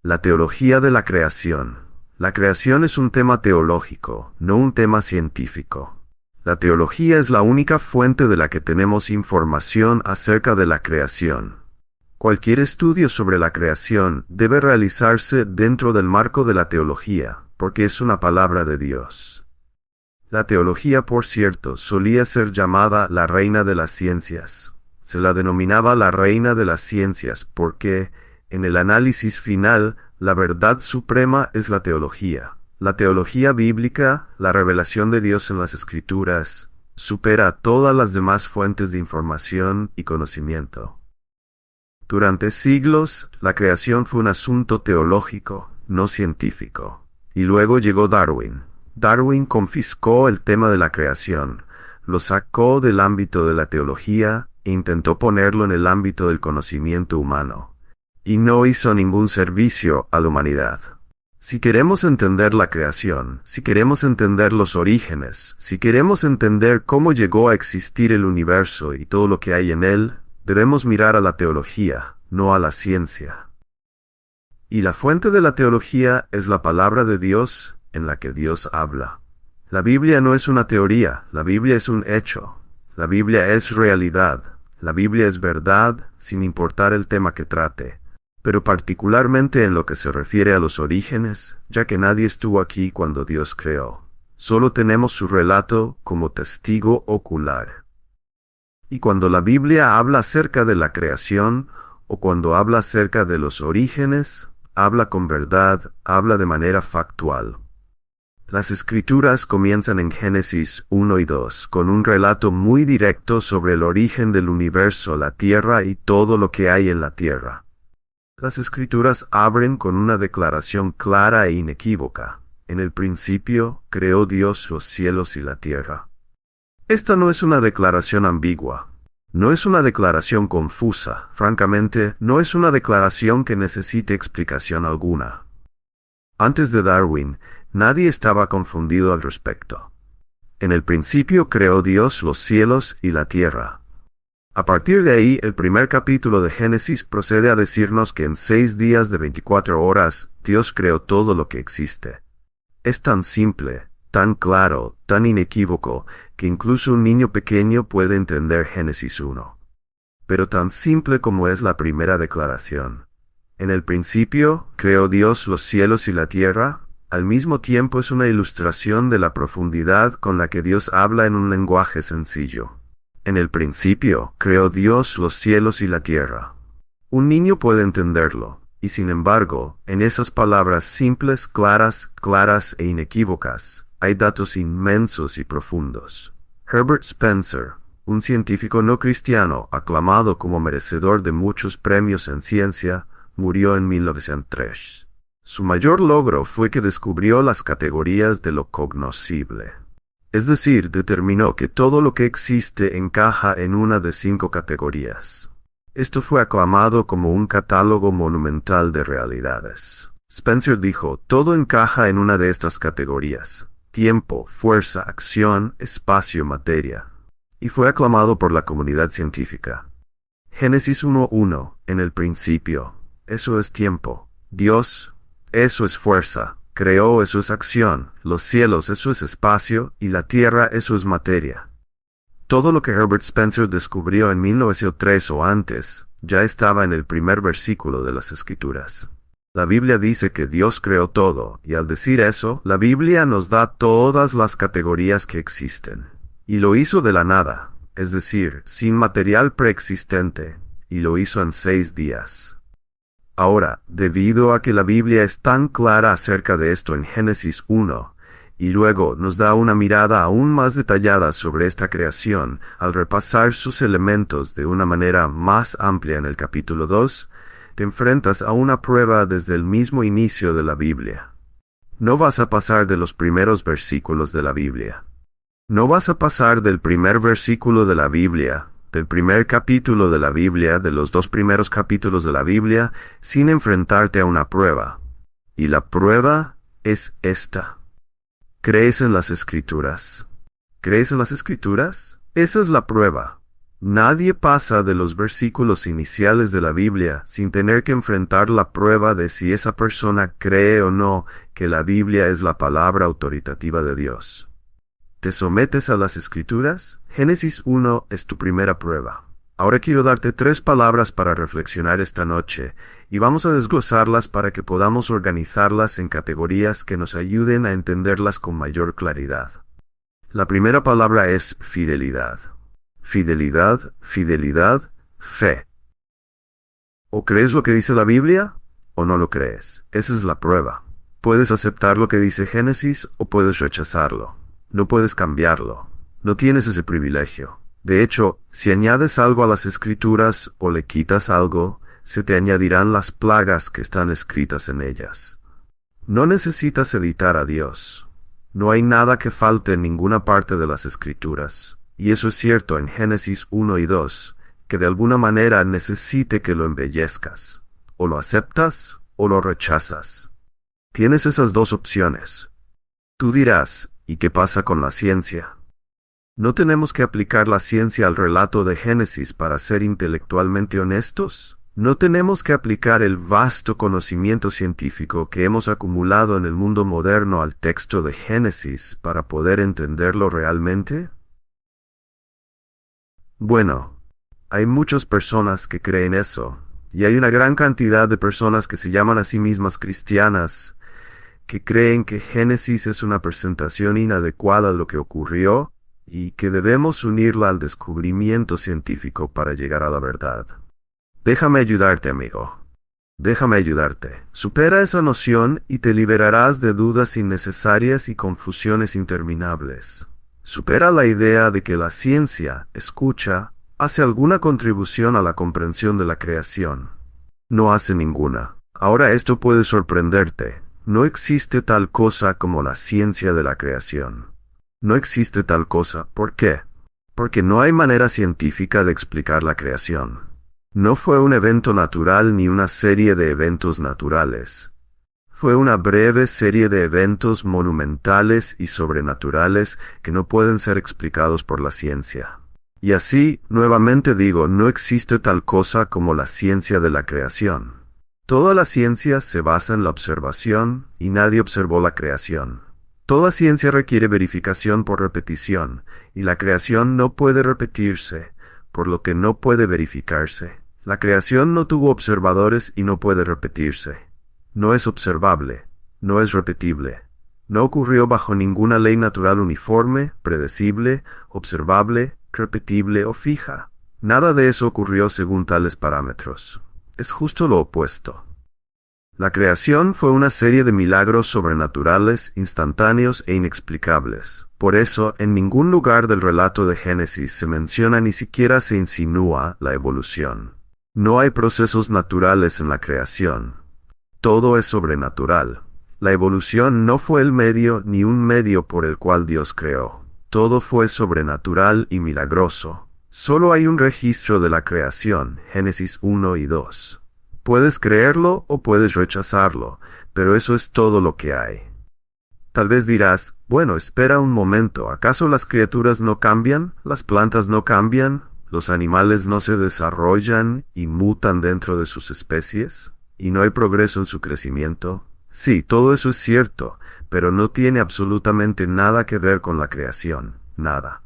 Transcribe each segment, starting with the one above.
La teología de la creación. La creación es un tema teológico, no un tema científico. La teología es la única fuente de la que tenemos información acerca de la creación. Cualquier estudio sobre la creación debe realizarse dentro del marco de la teología, porque es una palabra de Dios. La teología, por cierto, solía ser llamada la reina de las ciencias. Se la denominaba la reina de las ciencias porque, en el análisis final, la verdad suprema es la teología. La teología bíblica, la revelación de Dios en las Escrituras, supera a todas las demás fuentes de información y conocimiento. Durante siglos, la creación fue un asunto teológico, no científico. Y luego llegó Darwin. Darwin confiscó el tema de la creación, lo sacó del ámbito de la teología e intentó ponerlo en el ámbito del conocimiento humano. Y no hizo ningún servicio a la humanidad. Si queremos entender la creación, si queremos entender los orígenes, si queremos entender cómo llegó a existir el universo y todo lo que hay en él, debemos mirar a la teología, no a la ciencia. Y la fuente de la teología es la palabra de Dios en la que Dios habla. La Biblia no es una teoría, la Biblia es un hecho. La Biblia es realidad. La Biblia es verdad, sin importar el tema que trate. Pero particularmente en lo que se refiere a los orígenes, ya que nadie estuvo aquí cuando Dios creó. Solo tenemos su relato como testigo ocular. Y cuando la Biblia habla acerca de la creación, o cuando habla acerca de los orígenes, habla con verdad, habla de manera factual. Las Escrituras comienzan en Génesis 1 y 2, con un relato muy directo sobre el origen del universo, la tierra y todo lo que hay en la tierra. Las Escrituras abren con una declaración clara e inequívoca. En el principio, creó Dios los cielos y la tierra. Esta no es una declaración ambigua. No es una declaración confusa. Francamente, no es una declaración que necesite explicación alguna. Antes de Darwin, nadie estaba confundido al respecto. En el principio creó Dios los cielos y la tierra. A partir de ahí, el primer capítulo de Génesis procede a decirnos que en 6 días de 24 horas, Dios creó todo lo que existe. Es tan simple, tan claro, tan inequívoco, que incluso un niño pequeño puede entender Génesis 1. Pero tan simple como es la primera declaración. En el principio, creó Dios los cielos y la tierra, al mismo tiempo es una ilustración de la profundidad con la que Dios habla en un lenguaje sencillo. En el principio, creó Dios los cielos y la tierra. Un niño puede entenderlo, y sin embargo, en esas palabras simples, claras e inequívocas, hay datos inmensos y profundos. Herbert Spencer, un científico no cristiano aclamado como merecedor de muchos premios en ciencia, murió en 1903. Su mayor logro fue que descubrió las categorías de lo cognoscible. Es decir, determinó que todo lo que existe encaja en una de 5 categorías. Esto fue aclamado como un catálogo monumental de realidades. Spencer dijo, todo encaja en una de estas categorías: tiempo, fuerza, acción, espacio, materia. Y fue aclamado por la comunidad científica. Génesis 1:1, en el principio. Eso es tiempo. Dios, eso es fuerza. Creó, eso es acción. Los cielos, eso es espacio. Y la tierra, eso es materia. Todo lo que Herbert Spencer descubrió en 1903 o antes, ya estaba en el primer versículo de las Escrituras. La Biblia dice que Dios creó todo, y al decir eso, la Biblia nos da todas las categorías que existen. Y lo hizo de la nada, es decir, sin material preexistente, y lo hizo en 6 días. Ahora, debido a que la Biblia es tan clara acerca de esto en Génesis 1, y luego nos da una mirada aún más detallada sobre esta creación al repasar sus elementos de una manera más amplia en el capítulo 2, te enfrentas a una prueba desde el mismo inicio de la Biblia. No vas a pasar de los primeros versículos de la Biblia. No vas a pasar del primer versículo de la Biblia, del primer capítulo de la Biblia, de los 2 primeros capítulos de la Biblia, sin enfrentarte a una prueba. Y la prueba es esta. ¿Crees en las Escrituras? ¿Crees en las Escrituras? Esa es la prueba. Nadie pasa de los versículos iniciales de la Biblia sin tener que enfrentar la prueba de si esa persona cree o no que la Biblia es la palabra autoritativa de Dios. ¿Te sometes a las Escrituras? Génesis 1 es tu primera prueba. Ahora quiero darte 3 palabras para reflexionar esta noche, y vamos a desglosarlas para que podamos organizarlas en categorías que nos ayuden a entenderlas con mayor claridad. La primera palabra es fidelidad. Fidelidad, fidelidad, fe. ¿O crees lo que dice la Biblia o no lo crees? Esa es la prueba. Puedes aceptar lo que dice Génesis o puedes rechazarlo. No puedes cambiarlo. No tienes ese privilegio. De hecho, si añades algo a las Escrituras o le quitas algo, se te añadirán las plagas que están escritas en ellas. No necesitas editar a Dios. No hay nada que falte en ninguna parte de las Escrituras. Y eso es cierto en Génesis 1 y 2, que de alguna manera necesite que lo embellezcas. O lo aceptas o lo rechazas. Tienes esas 2 opciones. Tú dirás, ¿y qué pasa con la ciencia? ¿No tenemos que aplicar la ciencia al relato de Génesis para ser intelectualmente honestos? ¿No tenemos que aplicar el vasto conocimiento científico que hemos acumulado en el mundo moderno al texto de Génesis para poder entenderlo realmente? Bueno, hay muchas personas que creen eso, y hay una gran cantidad de personas que se llaman a sí mismas cristianas, que creen que Génesis es una presentación inadecuada de lo que ocurrió, y que debemos unirla al descubrimiento científico para llegar a la verdad. Déjame ayudarte, amigo. Déjame ayudarte. Supera esa noción y te liberarás de dudas innecesarias y confusiones interminables. Supera la idea de que la ciencia, escucha, hace alguna contribución a la comprensión de la creación. No hace ninguna. Ahora esto puede sorprenderte. No existe tal cosa como la ciencia de la creación. No existe tal cosa. ¿Por qué? Porque no hay manera científica de explicar la creación. No fue un evento natural ni una serie de eventos naturales. Fue una breve serie de eventos monumentales y sobrenaturales que no pueden ser explicados por la ciencia. Y así, nuevamente digo, no existe tal cosa como la ciencia de la creación. Toda la ciencia se basa en la observación y nadie observó la creación. Toda ciencia requiere verificación por repetición, y la creación no puede repetirse, por lo que no puede verificarse. La creación no tuvo observadores y no puede repetirse. No es observable, no es repetible. No ocurrió bajo ninguna ley natural uniforme, predecible, observable, repetible o fija. Nada de eso ocurrió según tales parámetros. Es justo lo opuesto. La creación fue una serie de milagros sobrenaturales, instantáneos e inexplicables. Por eso, en ningún lugar del relato de Génesis se menciona ni siquiera se insinúa la evolución. No hay procesos naturales en la creación. Todo es sobrenatural. La evolución no fue el medio ni un medio por el cual Dios creó. Todo fue sobrenatural y milagroso. Solo hay un registro de la creación, Génesis 1 y 2. Puedes creerlo o puedes rechazarlo, pero eso es todo lo que hay. Tal vez dirás, bueno, espera un momento, ¿acaso las criaturas no cambian? ¿Las plantas no cambian? ¿Los animales no se desarrollan y mutan dentro de sus especies? ¿Y no hay progreso en su crecimiento? Sí, todo eso es cierto, pero no tiene absolutamente nada que ver con la creación, nada.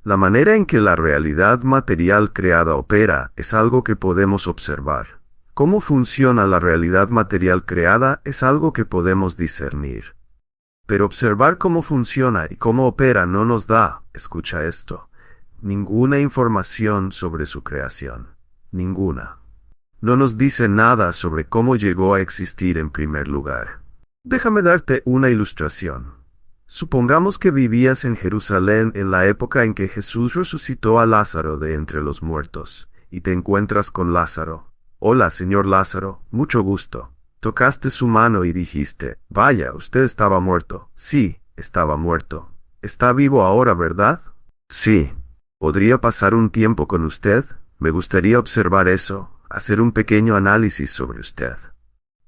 La manera en que la realidad material creada opera es algo que podemos observar. Cómo funciona la realidad material creada es algo que podemos discernir. Pero observar cómo funciona y cómo opera no nos da, escucha esto, ninguna información sobre su creación. Ninguna. No nos dice nada sobre cómo llegó a existir en primer lugar. Déjame darte una ilustración. Supongamos que vivías en Jerusalén en la época en que Jesús resucitó a Lázaro de entre los muertos, y te encuentras con Lázaro. Hola, señor Lázaro, mucho gusto. Tocaste su mano y dijiste, vaya, usted estaba muerto. Sí, estaba muerto. Está vivo ahora, ¿verdad? Sí. ¿Podría pasar un tiempo con usted? Me gustaría observar eso, hacer un pequeño análisis sobre usted.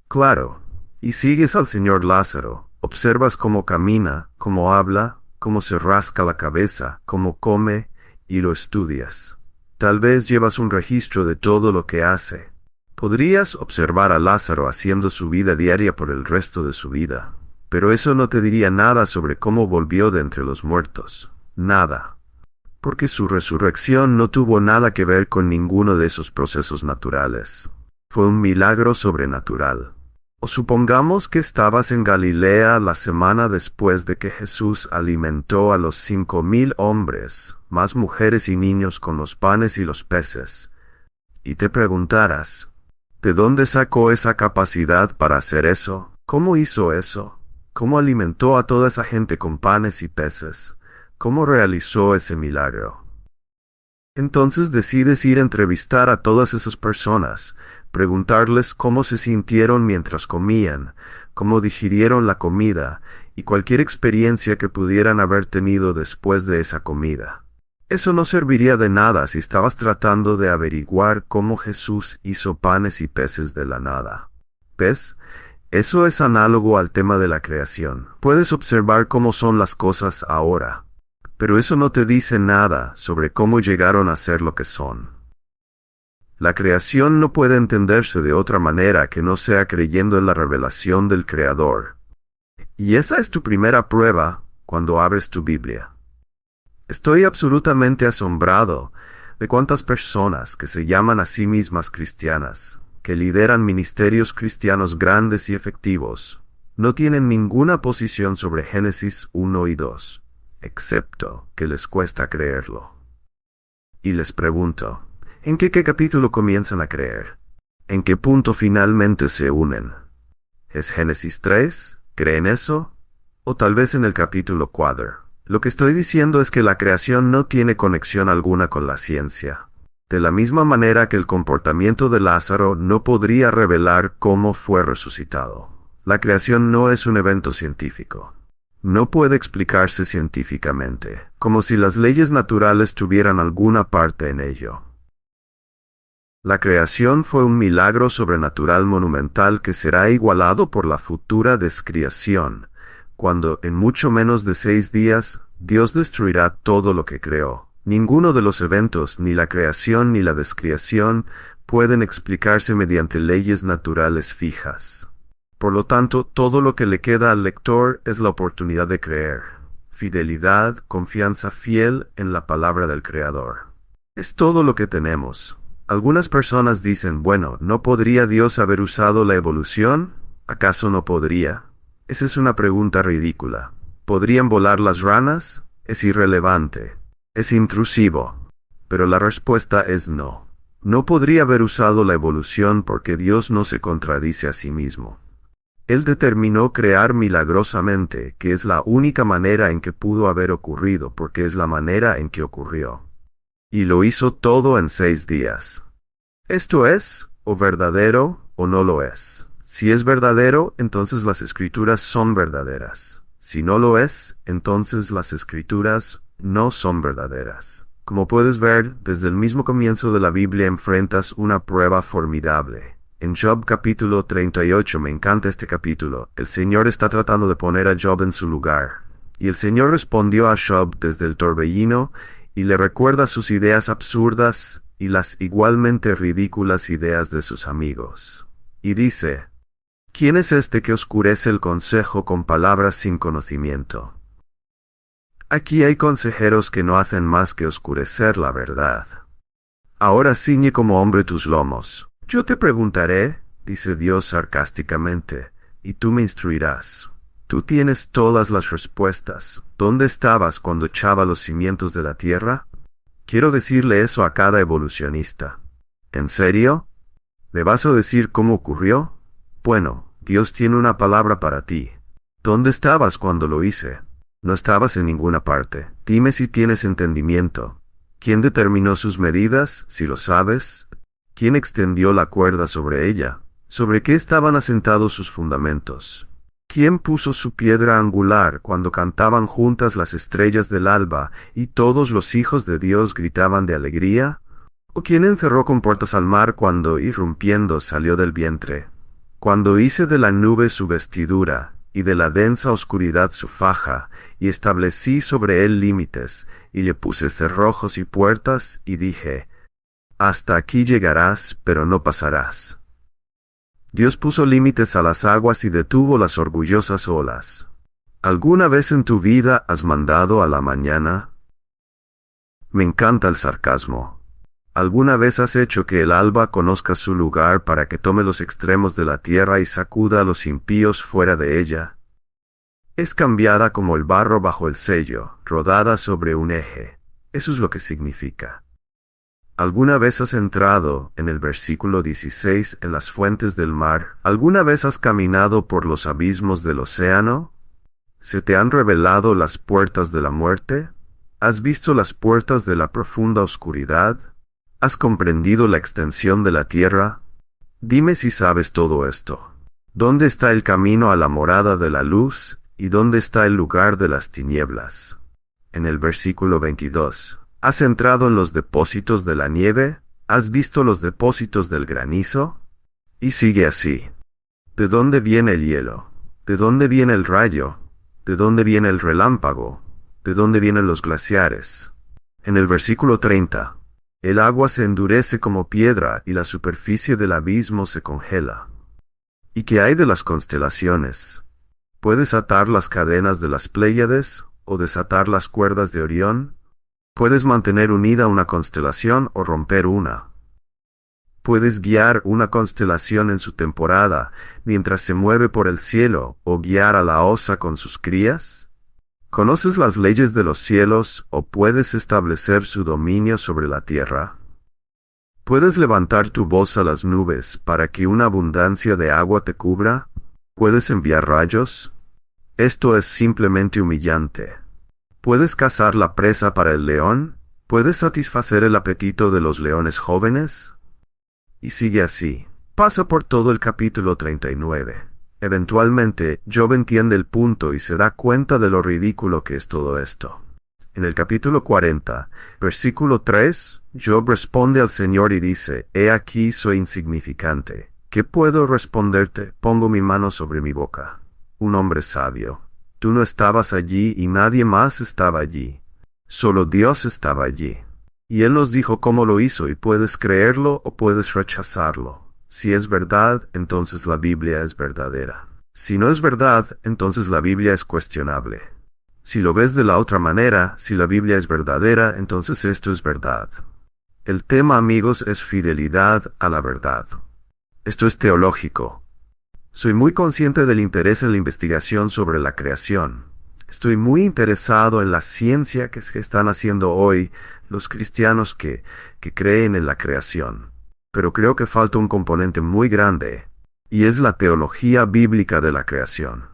Claro. Y sigues al señor Lázaro, observas cómo camina, cómo habla, cómo se rasca la cabeza, cómo come, y lo estudias. Tal vez llevas un registro de todo lo que hace. Podrías observar a Lázaro haciendo su vida diaria por el resto de su vida, pero eso no te diría nada sobre cómo volvió de entre los muertos. Nada. Porque su resurrección no tuvo nada que ver con ninguno de esos procesos naturales. Fue un milagro sobrenatural. O supongamos que estabas en Galilea la semana después de que Jesús alimentó a los 5,000 hombres, más mujeres y niños con los panes y los peces, y te preguntaras, ¿de dónde sacó esa capacidad para hacer eso? ¿Cómo hizo eso? ¿Cómo alimentó a toda esa gente con panes y peces? ¿Cómo realizó ese milagro? Entonces decides ir a entrevistar a todas esas personas, preguntarles cómo se sintieron mientras comían, cómo digirieron la comida, y cualquier experiencia que pudieran haber tenido después de esa comida. Eso no serviría de nada si estabas tratando de averiguar cómo Jesús hizo panes y peces de la nada. ¿Ves? Eso es análogo al tema de la creación. Puedes observar cómo son las cosas ahora, pero eso no te dice nada sobre cómo llegaron a ser lo que son. La creación no puede entenderse de otra manera que no sea creyendo en la revelación del Creador. Y esa es tu primera prueba cuando abres tu Biblia. Estoy absolutamente asombrado de cuántas personas que se llaman a sí mismas cristianas, que lideran ministerios cristianos grandes y efectivos, no tienen ninguna posición sobre Génesis 1 y 2, excepto que les cuesta creerlo. Y les pregunto, ¿en qué capítulo comienzan a creer? ¿En qué punto finalmente se unen? ¿Es Génesis 3? ¿Creen eso? ¿O tal vez en el capítulo 4? Lo que estoy diciendo es que la creación no tiene conexión alguna con la ciencia. De la misma manera que el comportamiento de Lázaro no podría revelar cómo fue resucitado. La creación no es un evento científico. No puede explicarse científicamente, como si las leyes naturales tuvieran alguna parte en ello. La creación fue un milagro sobrenatural monumental que será igualado por la futura descreación, cuando en mucho menos de 6 días, Dios destruirá todo lo que creó. Ninguno de los eventos, ni la creación ni la descreación, pueden explicarse mediante leyes naturales fijas. Por lo tanto, todo lo que le queda al lector es la oportunidad de creer. Fidelidad, confianza fiel en la palabra del Creador. Es todo lo que tenemos. Algunas personas dicen, bueno, ¿no podría Dios haber usado la evolución? ¿Acaso no podría? Esa es una pregunta ridícula. ¿Podrían volar las ranas? Es irrelevante. Es intrusivo. Pero la respuesta es no. No podría haber usado la evolución porque Dios no se contradice a sí mismo. Él determinó crear milagrosamente, que es la única manera en que pudo haber ocurrido porque es la manera en que ocurrió. Y lo hizo todo en 6 días. Esto es, o verdadero, o no lo es. Si es verdadero, entonces las Escrituras son verdaderas. Si no lo es, entonces las Escrituras no son verdaderas. Como puedes ver, desde el mismo comienzo de la Biblia enfrentas una prueba formidable. En Job capítulo 38, me encanta este capítulo, el Señor está tratando de poner a Job en su lugar. Y el Señor respondió a Job desde el torbellino, y le recuerda sus ideas absurdas y las igualmente ridículas ideas de sus amigos. Y dice, ¿quién es este que oscurece el consejo con palabras sin conocimiento? Aquí hay consejeros que no hacen más que oscurecer la verdad. Ahora ciñe como hombre tus lomos. Yo te preguntaré, dice Dios sarcásticamente, y tú me instruirás. Tú tienes todas las respuestas. ¿Dónde estabas cuando echaba los cimientos de la tierra? Quiero decirle eso a cada evolucionista. ¿En serio? ¿Le vas a decir cómo ocurrió? Bueno, Dios tiene una palabra para ti. ¿Dónde estabas cuando lo hice? No estabas en ninguna parte. Dime si tienes entendimiento. ¿Quién determinó sus medidas, si lo sabes? ¿Quién extendió la cuerda sobre ella? ¿Sobre qué estaban asentados sus fundamentos? ¿Quién puso su piedra angular cuando cantaban juntas las estrellas del alba y todos los hijos de Dios gritaban de alegría? ¿O quién encerró con puertas al mar cuando, irrumpiendo, salió del vientre? Cuando hice de la nube su vestidura, y de la densa oscuridad su faja, y establecí sobre él límites, y le puse cerrojos y puertas, y dije, hasta aquí llegarás, pero no pasarás. Dios puso límites a las aguas y detuvo las orgullosas olas. ¿Alguna vez en tu vida has mandado a la mañana? Me encanta el sarcasmo. ¿Alguna vez has hecho que el alba conozca su lugar para que tome los extremos de la tierra y sacuda a los impíos fuera de ella? Es cambiada como el barro bajo el sello, rodada sobre un eje. Eso es lo que significa. ¿Alguna vez has entrado, en el versículo 16, en las fuentes del mar? ¿Alguna vez has caminado por los abismos del océano? ¿Se te han revelado las puertas de la muerte? ¿Has visto las puertas de la profunda oscuridad? ¿Has comprendido la extensión de la tierra? Dime si sabes todo esto. ¿Dónde está el camino a la morada de la luz, y dónde está el lugar de las tinieblas? En el versículo 22. ¿Has entrado en los depósitos de la nieve? ¿Has visto los depósitos del granizo? Y sigue así. ¿De dónde viene el hielo? ¿De dónde viene el rayo? ¿De dónde viene el relámpago? ¿De dónde vienen los glaciares? En el versículo 30. El agua se endurece como piedra y la superficie del abismo se congela. ¿Y qué hay de las constelaciones? ¿Puedes atar las cadenas de las Pléyades o desatar las cuerdas de Orión? ¿Puedes mantener unida una constelación o romper una? ¿Puedes guiar una constelación en su temporada mientras se mueve por el cielo o guiar a la osa con sus crías? ¿Conoces las leyes de los cielos o puedes establecer su dominio sobre la tierra? ¿Puedes levantar tu voz a las nubes para que una abundancia de agua te cubra? ¿Puedes enviar rayos? Esto es simplemente humillante. ¿Puedes cazar la presa para el león? ¿Puedes satisfacer el apetito de los leones jóvenes? Y sigue así. Pasa por todo el capítulo 39. Eventualmente, Job entiende el punto y se da cuenta de lo ridículo que es todo esto. En el capítulo 40, versículo 3, Job responde al Señor y dice, «He aquí soy insignificante. ¿Qué puedo responderte? Pongo mi mano sobre mi boca. Un hombre sabio. Tú no estabas allí y nadie más estaba allí. Solo Dios estaba allí. Y Él nos dijo cómo lo hizo y puedes creerlo o puedes rechazarlo. Si es verdad, entonces la Biblia es verdadera. Si no es verdad, entonces la Biblia es cuestionable. Si lo ves de la otra manera, si la Biblia es verdadera, entonces esto es verdad. El tema, amigos, es fidelidad a la verdad. Esto es teológico. Soy muy consciente del interés en la investigación sobre la creación. Estoy muy interesado en la ciencia que están haciendo hoy los cristianos que creen en la creación. Pero creo que falta un componente muy grande, y es la teología bíblica de la creación.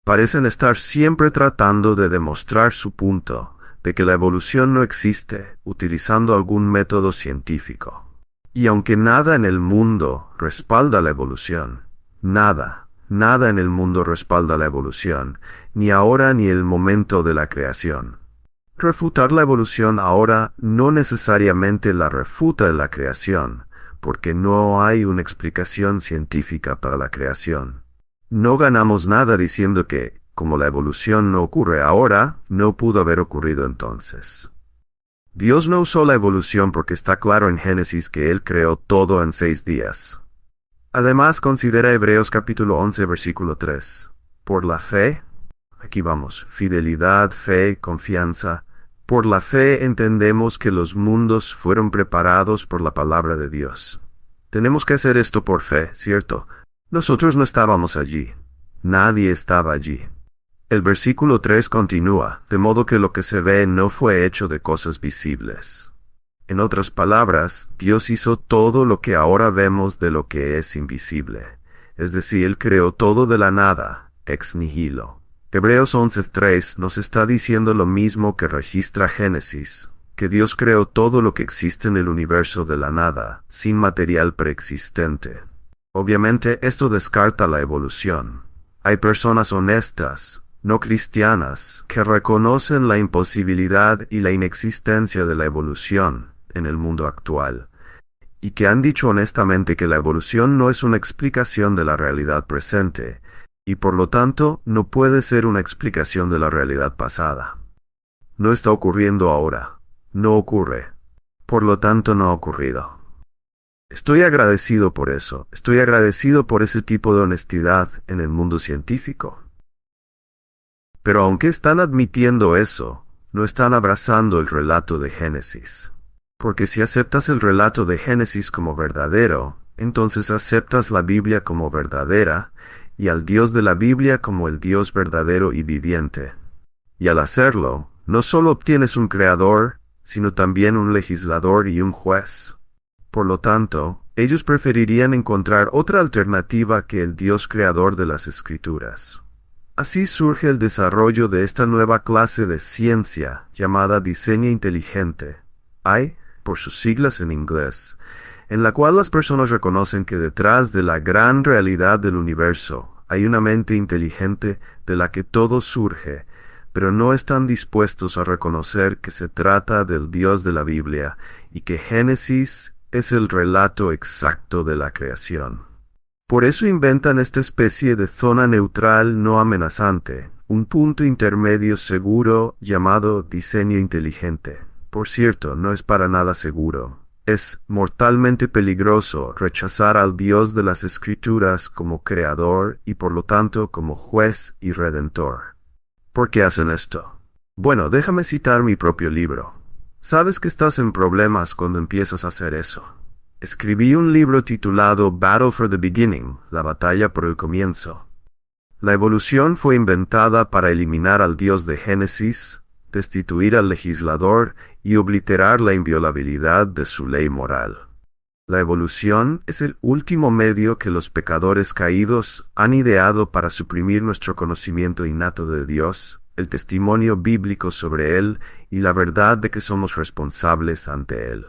Parecen estar siempre tratando de demostrar su punto, de que la evolución no existe, utilizando algún método científico. Y aunque nada en el mundo respalda la evolución, nada en el mundo respalda la evolución, ni ahora ni el momento de la creación. Refutar la evolución ahora no necesariamente la refuta de la creación, porque no hay una explicación científica para la creación. No ganamos nada diciendo que, como la evolución no ocurre ahora, no pudo haber ocurrido entonces. Dios no usó la evolución porque está claro en Génesis que Él creó todo en 6 días. Además, considera Hebreos capítulo 11, versículo 3. Por la fe, aquí vamos, fidelidad, fe, confianza. Por la fe entendemos que los mundos fueron preparados por la palabra de Dios. Tenemos que hacer esto por fe, ¿cierto? Nosotros no estábamos allí. Nadie estaba allí. El versículo 3 continúa, de modo que lo que se ve no fue hecho de cosas visibles. En otras palabras, Dios hizo todo lo que ahora vemos de lo que es invisible. Es decir, Él creó todo de la nada, ex nihilo. Hebreos 11:3 nos está diciendo lo mismo que registra Génesis, que Dios creó todo lo que existe en el universo de la nada, sin material preexistente. Obviamente, esto descarta la evolución. Hay personas honestas, no cristianas, que reconocen la imposibilidad y la inexistencia de la evolución en el mundo actual, y que han dicho honestamente que la evolución no es una explicación de la realidad presente, y por lo tanto no puede ser una explicación de la realidad pasada. No está ocurriendo ahora. No ocurre. Por lo tanto, no ha ocurrido. Estoy agradecido por eso. Estoy agradecido por ese tipo de honestidad en el mundo científico. Pero aunque están admitiendo eso, no están abrazando el relato de Génesis. Porque si aceptas el relato de Génesis como verdadero, entonces aceptas la Biblia como verdadera, y al Dios de la Biblia como el Dios verdadero y viviente. Y al hacerlo, no solo obtienes un creador, sino también un legislador y un juez. Por lo tanto, ellos preferirían encontrar otra alternativa que el Dios creador de las Escrituras. Así surge el desarrollo de esta nueva clase de ciencia llamada diseño inteligente, AI, por sus siglas en inglés, en la cual las personas reconocen que detrás de la gran realidad del universo hay una mente inteligente de la que todo surge, pero no están dispuestos a reconocer que se trata del Dios de la Biblia y que Génesis es el relato exacto de la creación. Por eso inventan esta especie de zona neutral no amenazante, un punto intermedio seguro llamado diseño inteligente. Por cierto, no es para nada seguro. Es mortalmente peligroso rechazar al Dios de las Escrituras como creador y por lo tanto como juez y redentor. ¿Por qué hacen esto? Bueno, déjame citar mi propio libro. Sabes que estás en problemas cuando empiezas a hacer eso. Escribí un libro titulado Battle for the Beginning, la batalla por el comienzo. La evolución fue inventada para eliminar al Dios de Génesis, destituir al legislador y obliterar la inviolabilidad de su ley moral. La evolución es el último medio que los pecadores caídos han ideado para suprimir nuestro conocimiento innato de Dios, el testimonio bíblico sobre Él y la verdad de que somos responsables ante Él.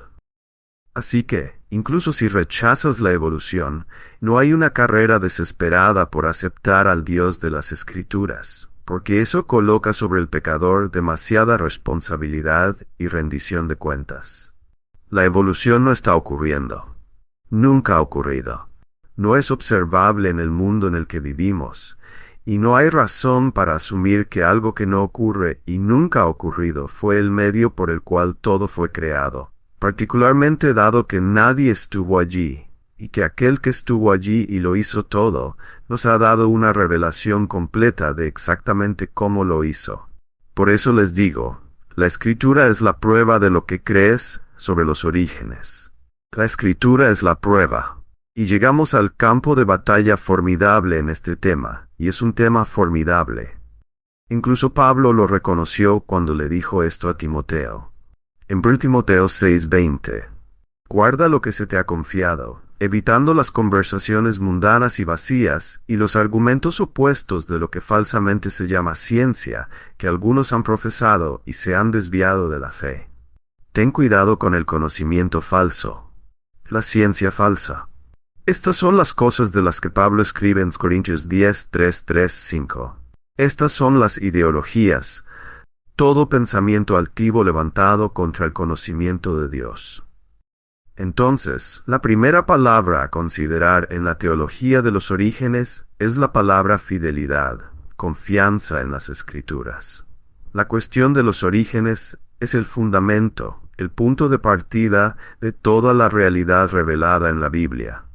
Así que, incluso si rechazas la evolución, no hay una carrera desesperada por aceptar al Dios de las Escrituras, porque eso coloca sobre el pecador demasiada responsabilidad y rendición de cuentas. La evolución no está ocurriendo. Nunca ha ocurrido. No es observable en el mundo en el que vivimos, y no hay razón para asumir que algo que no ocurre y nunca ha ocurrido fue el medio por el cual todo fue creado, particularmente dado que nadie estuvo allí, y que aquel que estuvo allí y lo hizo todo, nos ha dado una revelación completa de exactamente cómo lo hizo. Por eso les digo, la Escritura es la prueba de lo que crees sobre los orígenes. La Escritura es la prueba. Y llegamos al campo de batalla formidable en este tema, y es un tema formidable. Incluso Pablo lo reconoció cuando le dijo esto a Timoteo. En 1 Timoteo 6:20, guarda lo que se te ha confiado, evitando las conversaciones mundanas y vacías y los argumentos opuestos de lo que falsamente se llama ciencia, que algunos han profesado y se han desviado de la fe. Ten cuidado con el conocimiento falso, la ciencia falsa. Estas son las cosas de las que Pablo escribe en Corintios 10:3-5. Estas son las ideologías, todo pensamiento altivo levantado contra el conocimiento de Dios. Entonces, la primera palabra a considerar en la teología de los orígenes es la palabra fidelidad, confianza en las Escrituras. La cuestión de los orígenes es el fundamento, el punto de partida de toda la realidad revelada en la Biblia.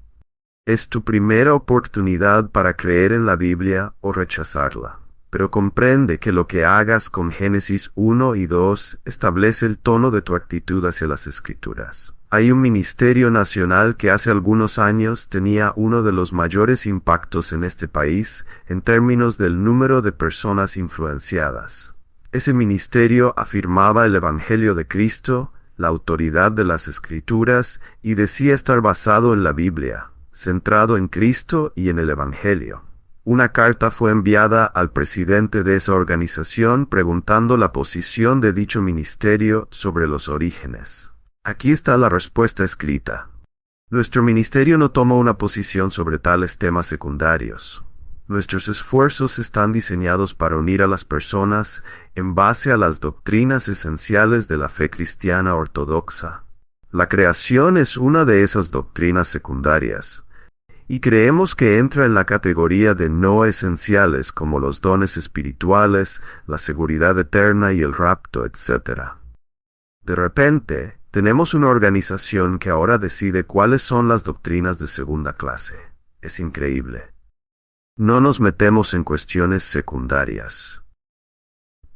Es tu primera oportunidad para creer en la Biblia o rechazarla. Pero comprende que lo que hagas con Génesis 1 y 2 establece el tono de tu actitud hacia las Escrituras. Hay un ministerio nacional que hace algunos años tenía uno de los mayores impactos en este país en términos del número de personas influenciadas. Ese ministerio afirmaba el Evangelio de Cristo, la autoridad de las Escrituras y decía estar basado en la Biblia, centrado en Cristo y en el Evangelio. Una carta fue enviada al presidente de esa organización preguntando la posición de dicho ministerio sobre los orígenes. Aquí está la respuesta escrita. Nuestro ministerio no toma una posición sobre tales temas secundarios. Nuestros esfuerzos están diseñados para unir a las personas en base a las doctrinas esenciales de la fe cristiana ortodoxa. La creación es una de esas doctrinas secundarias, y creemos que entra en la categoría de no esenciales como los dones espirituales, la seguridad eterna y el rapto, etc. De repente, Tenemos una organización que ahora decide cuáles son las doctrinas de segunda clase. Es increíble. No nos metemos en cuestiones secundarias.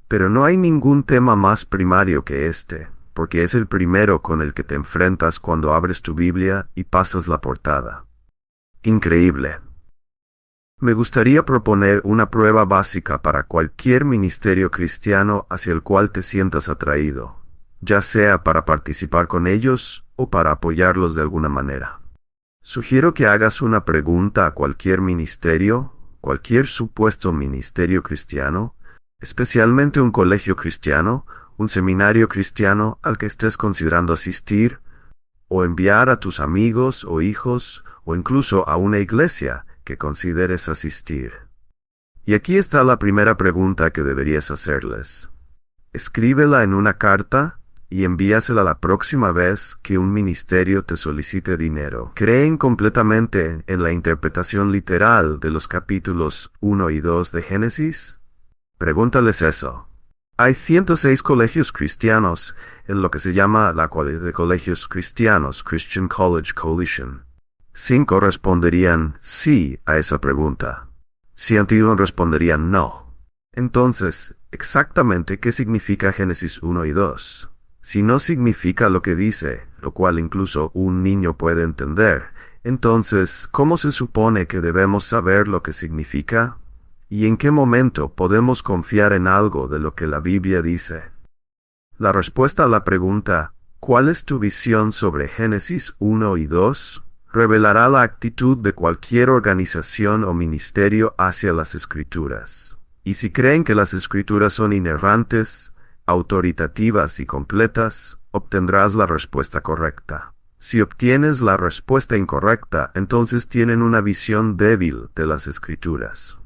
Pero no hay ningún tema más primario que este, porque es el primero con el que te enfrentas cuando abres tu Biblia y pasas la portada. Increíble. Me gustaría proponer una prueba básica para cualquier ministerio cristiano hacia el cual te sientas atraído, ya sea para participar con ellos o para apoyarlos de alguna manera. Sugiero que hagas una pregunta a cualquier ministerio, cualquier supuesto ministerio cristiano, especialmente un colegio cristiano, un seminario cristiano al que estés considerando asistir, o enviar a tus amigos o hijos, o incluso a una iglesia que consideres asistir. Y aquí está la primera pregunta que deberías hacerles. Escríbela en una carta y envíasela la próxima vez que un ministerio te solicite dinero. ¿Creen completamente en la interpretación literal de los capítulos 1 y 2 de Génesis? Pregúntales eso. Hay 106 colegios cristianos en lo que se llama la comunidad de colegios cristianos, Christian College Coalition. 5 responderían sí a esa pregunta. 101 responderían no. Entonces, exactamente qué significa Génesis 1 y 2. Si no significa lo que dice, lo cual incluso un niño puede entender, entonces, ¿cómo se supone que debemos saber lo que significa? ¿Y en qué momento podemos confiar en algo de lo que la Biblia dice? La respuesta a la pregunta, ¿cuál es tu visión sobre Génesis 1 y 2? Revelará la actitud de cualquier organización o ministerio hacia las Escrituras. Y si creen que las Escrituras son inerrantes, autoritativas y completas, obtendrás la respuesta correcta. Si obtienes la respuesta incorrecta, entonces tienen una visión débil de las Escrituras.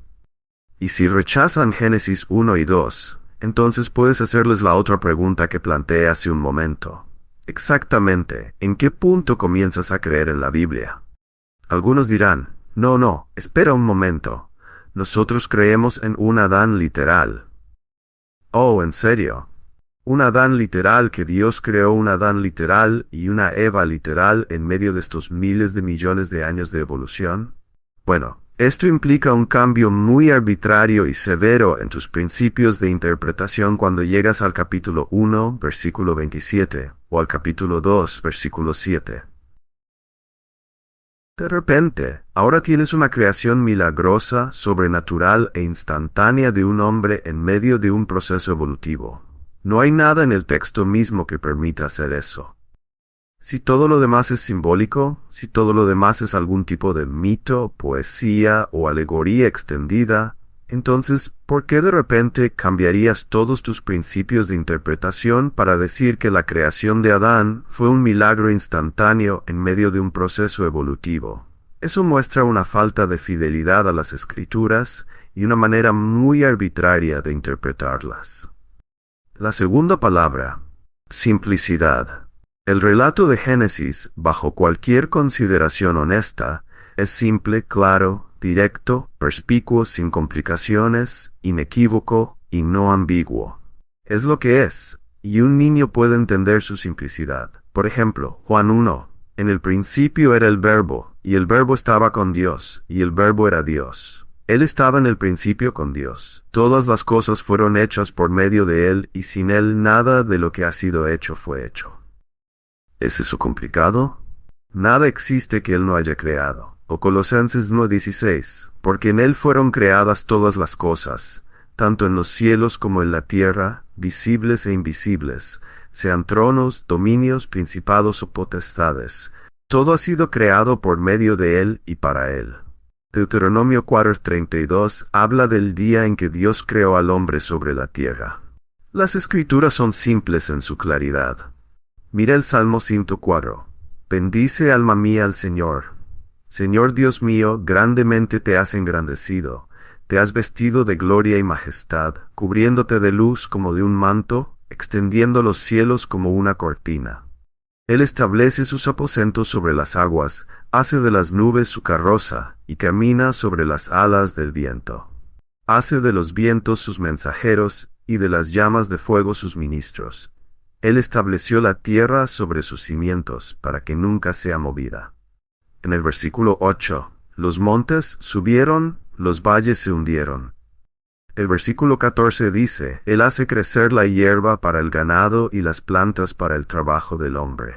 Y si rechazan Génesis 1 y 2, entonces puedes hacerles la otra pregunta que planteé hace un momento. Exactamente, ¿en qué punto comienzas a creer en la Biblia? Algunos dirán, no, espera un momento. Nosotros creemos en un Adán literal. Oh, ¿en serio? ¿Un Adán literal que Dios creó un Adán literal y una Eva literal en medio de estos miles de millones de años de evolución? Bueno, esto implica un cambio muy arbitrario y severo en tus principios de interpretación cuando llegas al capítulo 1, versículo 27, o al capítulo 2, versículo 7. De repente, ahora tienes una creación milagrosa, sobrenatural e instantánea de un hombre en medio de un proceso evolutivo. No hay nada en el texto mismo que permita hacer eso. Si todo lo demás es simbólico, si todo lo demás es algún tipo de mito, poesía o alegoría extendida, entonces, ¿por qué de repente cambiarías todos tus principios de interpretación para decir que la creación de Adán fue un milagro instantáneo en medio de un proceso evolutivo? Eso muestra una falta de fidelidad a las Escrituras y una manera muy arbitraria de interpretarlas. La segunda palabra, simplicidad. El relato de Génesis, bajo cualquier consideración honesta, es simple, claro, directo, perspicuo, sin complicaciones, inequívoco y no ambiguo. Es lo que es, y un niño puede entender su simplicidad. Por ejemplo, Juan 1. En el principio era el Verbo, y el Verbo estaba con Dios, y el Verbo era Dios. Él estaba en el principio con Dios. Todas las cosas fueron hechas por medio de Él, y sin Él nada de lo que ha sido hecho fue hecho. ¿Es eso complicado? Nada existe que Él no haya creado. O Colosenses 1:16, porque en Él fueron creadas todas las cosas, tanto en los cielos como en la tierra, visibles e invisibles, sean tronos, dominios, principados o potestades. Todo ha sido creado por medio de Él y para Él. Deuteronomio 4:32 habla del día en que Dios creó al hombre sobre la tierra. Las Escrituras son simples en su claridad. Mira el Salmo 104. Bendice alma mía al Señor. Señor Dios mío, grandemente te has engrandecido. Te has vestido de gloria y majestad, cubriéndote de luz como de un manto, extendiendo los cielos como una cortina. Él establece sus aposentos sobre las aguas, hace de las nubes su carroza, y camina sobre las alas del viento. Hace de los vientos sus mensajeros, y de las llamas de fuego sus ministros. Él estableció la tierra sobre sus cimientos para que nunca sea movida. En el versículo 8, los montes subieron, los valles se hundieron. El versículo 14 dice, Él hace crecer la hierba para el ganado y las plantas para el trabajo del hombre.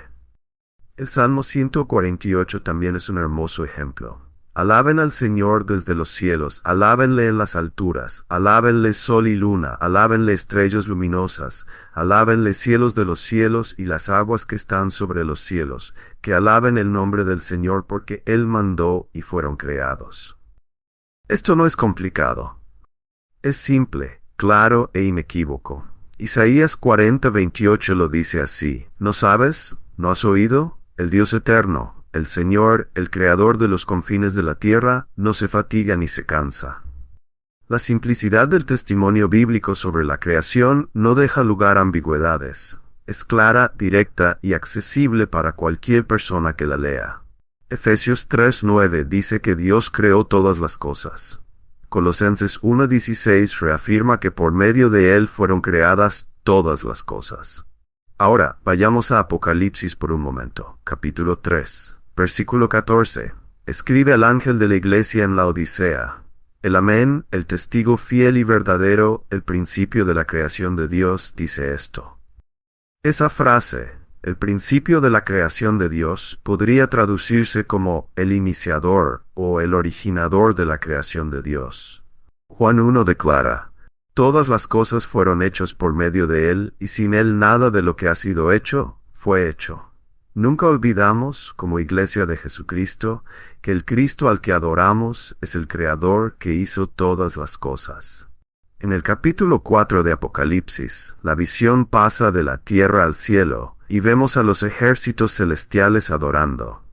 El Salmo 148 también es un hermoso ejemplo. Alaben al Señor desde los cielos, alábenle en las alturas, alábenle sol y luna, alábenle estrellas luminosas, alábenle cielos de los cielos y las aguas que están sobre los cielos, que alaben el nombre del Señor porque Él mandó y fueron creados. Esto no es complicado. Es simple, claro e inequívoco. Isaías 40:28 lo dice así, ¿no sabes? ¿No has oído? El Dios eterno, el Señor, el Creador de los confines de la tierra, no se fatiga ni se cansa. La simplicidad del testimonio bíblico sobre la creación no deja lugar a ambigüedades. Es clara, directa y accesible para cualquier persona que la lea. Efesios 3:9 dice que Dios creó todas las cosas. Colosenses 1:16 reafirma que por medio de Él fueron creadas todas las cosas. Ahora, vayamos a Apocalipsis por un momento, capítulo 3, versículo 14. Escribe al ángel de la iglesia en la Odisea. El Amén, el testigo fiel y verdadero, el principio de la creación de Dios, dice esto. Esa frase, el principio de la creación de Dios, podría traducirse como el iniciador o el originador de la creación de Dios. Juan 1 declara, todas las cosas fueron hechas por medio de Él, y sin Él nada de lo que ha sido hecho, fue hecho. Nunca olvidamos, como Iglesia de Jesucristo, que el Cristo al que adoramos es el Creador que hizo todas las cosas. En el capítulo 4 de Apocalipsis, la visión pasa de la tierra al cielo, y vemos a los ejércitos celestiales adorando.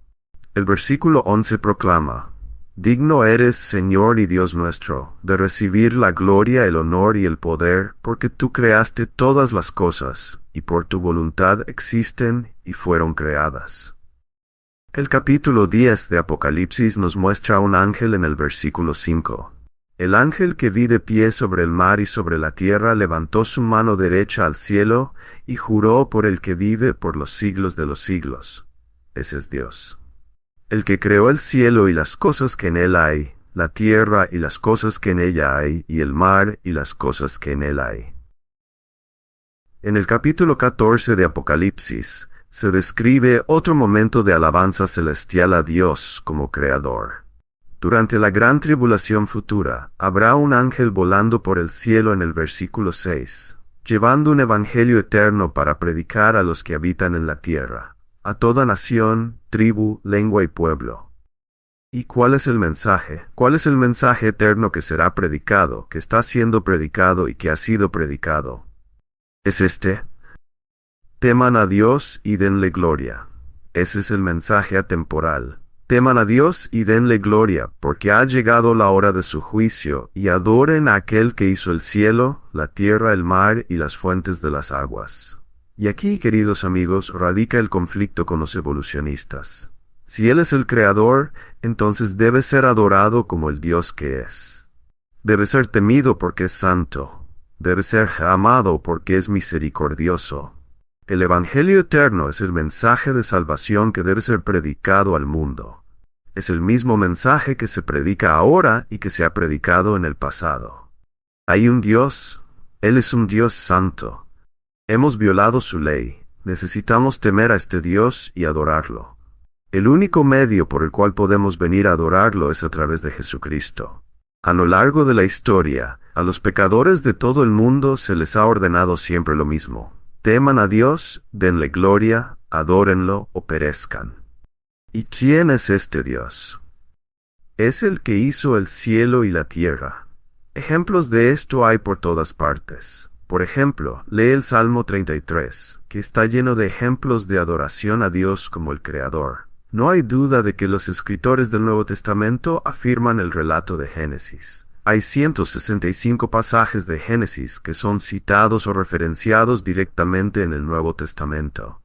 El versículo 11 proclama, Digno eres, Señor y Dios nuestro, de recibir la gloria, el honor y el poder, porque tú creaste todas las cosas, y por tu voluntad existen y fueron creadas. El capítulo 10 de Apocalipsis nos muestra a un ángel en el versículo 5. El ángel que vi de pie sobre el mar y sobre la tierra levantó su mano derecha al cielo y juró por el que vive por los siglos de los siglos. Ese es Dios. El que creó el cielo y las cosas que en él hay, la tierra y las cosas que en ella hay, y el mar y las cosas que en él hay. En el capítulo 14 de Apocalipsis, se describe otro momento de alabanza celestial a Dios como Creador. Durante la gran tribulación futura, habrá un ángel volando por el cielo en el versículo 6, llevando un evangelio eterno para predicar a los que habitan en la tierra, a toda nación, tribu, lengua y pueblo. ¿Y cuál es el mensaje? ¿Cuál es el mensaje eterno que será predicado, que está siendo predicado y que ha sido predicado? Es este. Teman a Dios y denle gloria. Ese es el mensaje atemporal. Teman a Dios y denle gloria, porque ha llegado la hora de su juicio, y adoren a aquel que hizo el cielo, la tierra, el mar y las fuentes de las aguas. Y aquí, queridos amigos, radica el conflicto con los evolucionistas. Si Él es el Creador, entonces debe ser adorado como el Dios que es. Debe ser temido porque es santo. Debe ser amado porque es misericordioso. El Evangelio eterno es el mensaje de salvación que debe ser predicado al mundo. Es el mismo mensaje que se predica ahora y que se ha predicado en el pasado. Hay un Dios. Él es un Dios santo. Hemos violado su ley. Necesitamos temer a este Dios y adorarlo. El único medio por el cual podemos venir a adorarlo es a través de Jesucristo. A lo largo de la historia, a los pecadores de todo el mundo se les ha ordenado siempre lo mismo. Teman a Dios, denle gloria, adórenlo o perezcan. ¿Y quién es este Dios? Es el que hizo el cielo y la tierra. Ejemplos de esto hay por todas partes. Por ejemplo, lee el Salmo 33, que está lleno de ejemplos de adoración a Dios como el Creador. No hay duda de que los escritores del Nuevo Testamento afirman el relato de Génesis. Hay 165 pasajes de Génesis que son citados o referenciados directamente en el Nuevo Testamento.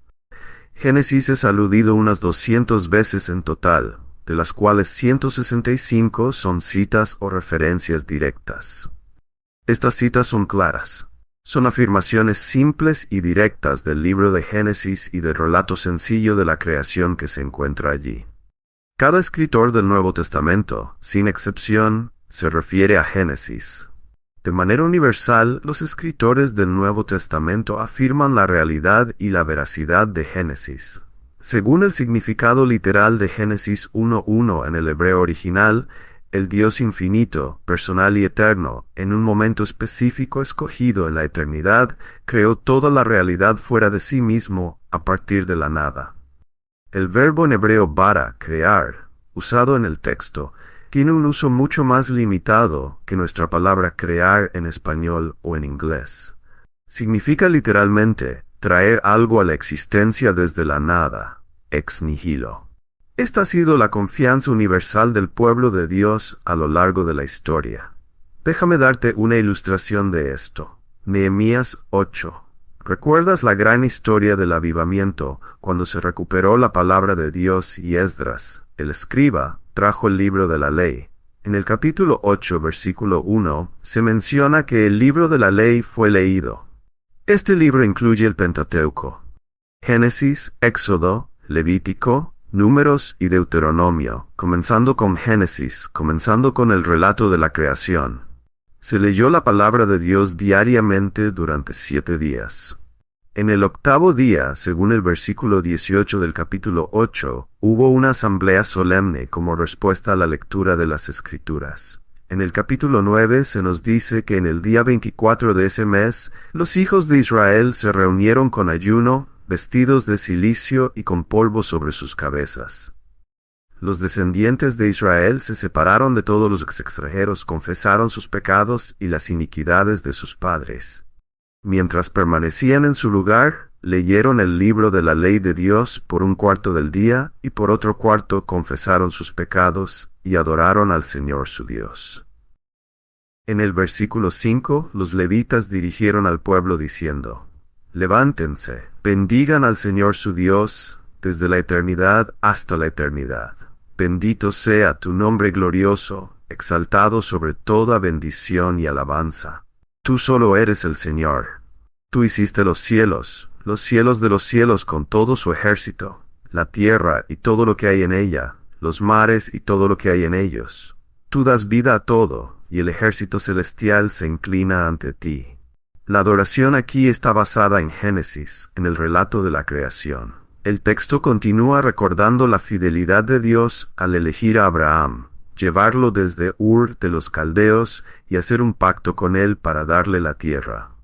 Génesis es aludido unas 200 veces en total, de las cuales 165 son citas o referencias directas. Estas citas son claras. Son afirmaciones simples y directas del libro de Génesis y del relato sencillo de la creación que se encuentra allí. Cada escritor del Nuevo Testamento, sin excepción, se refiere a Génesis. De manera universal, los escritores del Nuevo Testamento afirman la realidad y la veracidad de Génesis. Según el significado literal de Génesis 1:1 en el hebreo original, el Dios infinito, personal y eterno, en un momento específico escogido en la eternidad, creó toda la realidad fuera de sí mismo a partir de la nada. El verbo en hebreo bara, crear, usado en el texto, tiene un uso mucho más limitado que nuestra palabra crear en español o en inglés. Significa literalmente traer algo a la existencia desde la nada, ex nihilo. Esta ha sido la confianza universal del pueblo de Dios a lo largo de la historia. Déjame darte una ilustración de esto. Nehemías 8. ¿Recuerdas la gran historia del avivamiento cuando se recuperó la palabra de Dios y Esdras, el escriba, trajo el libro de la ley? En el capítulo 8, versículo 1, se menciona que el libro de la ley fue leído. Este libro incluye el Pentateuco: Génesis, Éxodo, Levítico, Números y Deuteronomio, comenzando con Génesis, comenzando con el relato de la creación. Se leyó la palabra de Dios diariamente durante 7 días. En el 8º día, según el versículo 18 del capítulo 8, hubo una asamblea solemne como respuesta a la lectura de las Escrituras. En el capítulo 9 se nos dice que en el día 24 de ese mes, los hijos de Israel se reunieron con ayuno, vestidos de cilicio y con polvo sobre sus cabezas. Los descendientes de Israel se separaron de todos los extranjeros, confesaron sus pecados y las iniquidades de sus padres. Mientras permanecían en su lugar, leyeron el libro de la ley de Dios por un cuarto del día, y por otro cuarto confesaron sus pecados y adoraron al Señor su Dios. En el versículo 5, los levitas dirigieron al pueblo diciendo: Levántense, bendigan al Señor su Dios, desde la eternidad hasta la eternidad. Bendito sea tu nombre glorioso, exaltado sobre toda bendición y alabanza. Tú solo eres el Señor. Tú hiciste los cielos de los cielos con todo su ejército, la tierra y todo lo que hay en ella, los mares y todo lo que hay en ellos. Tú das vida a todo, y el ejército celestial se inclina ante ti. La adoración aquí está basada en Génesis, en el relato de la creación. El texto continúa recordando la fidelidad de Dios al elegir a Abraham, llevarlo desde Ur de los Caldeos y hacer un pacto con él para darle la tierra.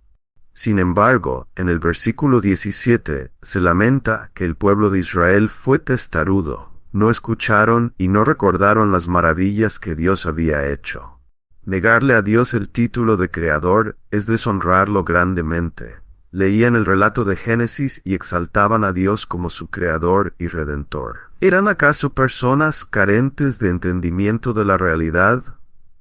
Sin embargo, en el versículo 17 se lamenta que el pueblo de Israel fue testarudo, no escucharon y no recordaron las maravillas que Dios había hecho. Negarle a Dios el título de Creador es deshonrarlo grandemente. Leían el relato de Génesis y exaltaban a Dios como su Creador y Redentor. ¿Eran acaso personas carentes de entendimiento de la realidad?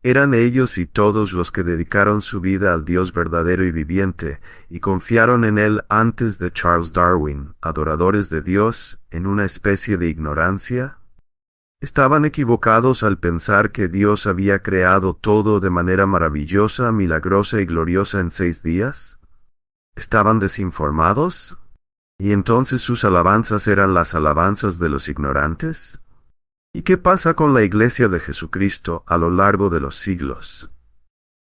Eran ellos y todos los que dedicaron su vida al Dios verdadero y viviente y confiaron en Él antes de Charles Darwin, adoradores de Dios, en una especie de ignorancia. ¿Estaban equivocados al pensar que Dios había creado todo de manera maravillosa, milagrosa y gloriosa en 6 días? ¿Estaban desinformados? ¿Y entonces sus alabanzas eran las alabanzas de los ignorantes? ¿Y qué pasa con la Iglesia de Jesucristo a lo largo de los siglos?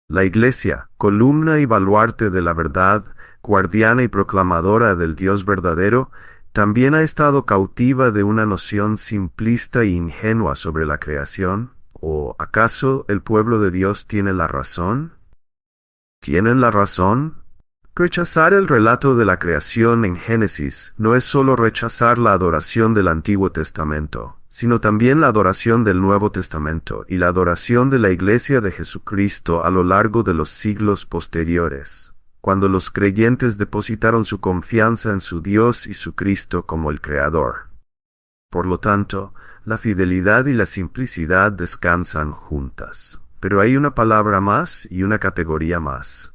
La Iglesia, columna y baluarte de la verdad, guardiana y proclamadora del Dios verdadero, ¿también ha estado cautiva de una noción simplista e ingenua sobre la creación? ¿O acaso el pueblo de Dios tiene la razón? ¿Tienen la razón? Rechazar el relato de la creación en Génesis no es solo rechazar la adoración del Antiguo Testamento, sino también la adoración del Nuevo Testamento y la adoración de la Iglesia de Jesucristo a lo largo de los siglos posteriores, cuando los creyentes depositaron su confianza en su Dios y su Cristo como el Creador. Por lo tanto, la fidelidad y la simplicidad descansan juntas. Pero hay una palabra más y una categoría más.